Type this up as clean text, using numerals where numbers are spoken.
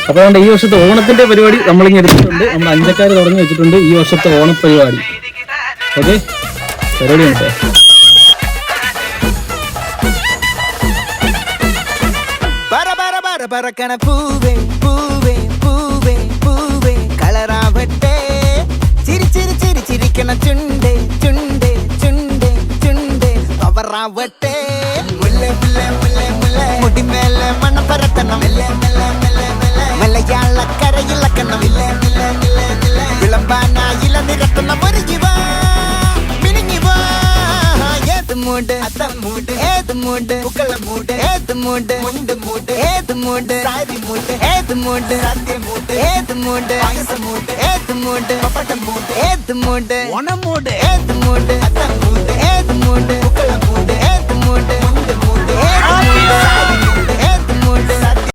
അപ്പോൾ അതുകൊണ്ട് ഈ വർഷത്തെ ഓണത്തിന്റെ പരിപാടി നമ്മളിങ്ങനെ എടുത്തിട്ടുണ്ട്. നമ്മൾ അഞ്ചക്കാർ തുടങ്ങി വെച്ചിട്ടുണ്ട് ഈ വർഷത്തെ ഓണപ്പരിപാടി. ഓക്കെ, പരിപാടി ഉണ്ട്. പറക്കണ പൂവേ പൂവേ പൂവേ പൂവേ കളറാവട്ടെ, ചിരി ചിരി ചിരി ചിരിക്കണ ചുണ്ടേ ചുണ്ടേ ചുണ്ടേ ചുണ്ടേ പവറാവട്ടെ. മുല്ലേ മുല്ലേ മുല്ലേ മുല്ലേ മുടിമേലെ മണം പരത്തണം, മലയാളക്കരയിളക്കണം, വിളമ്പാനായില നിരത്തണം. ഒരുങ്ങിവാ മിനിങ്ങിവാ, ഏത് മൂട് അത്തം മൂട്, ഏത് മൂട് പുക്കള മൂട്, ഏത് മൂട് മുണ്ട് മൂട്, ഏത് മൂട് സാരി മൂട്, ഏത് മൂട് സദ്യ മൂട്, ഏത് മൂട് പായസ മൂട്, ഏത് മൂട് പപ്പടം മൂട്, ഏത് മൂട് ഓണം മൂട്, ഏത് മൂട് അത്തം മൂട്, ഏത് മൂട് പുക്കള മൂട്, ഏത് മൂട് മുണ്ട് മൂട്, ഏത് മൂട്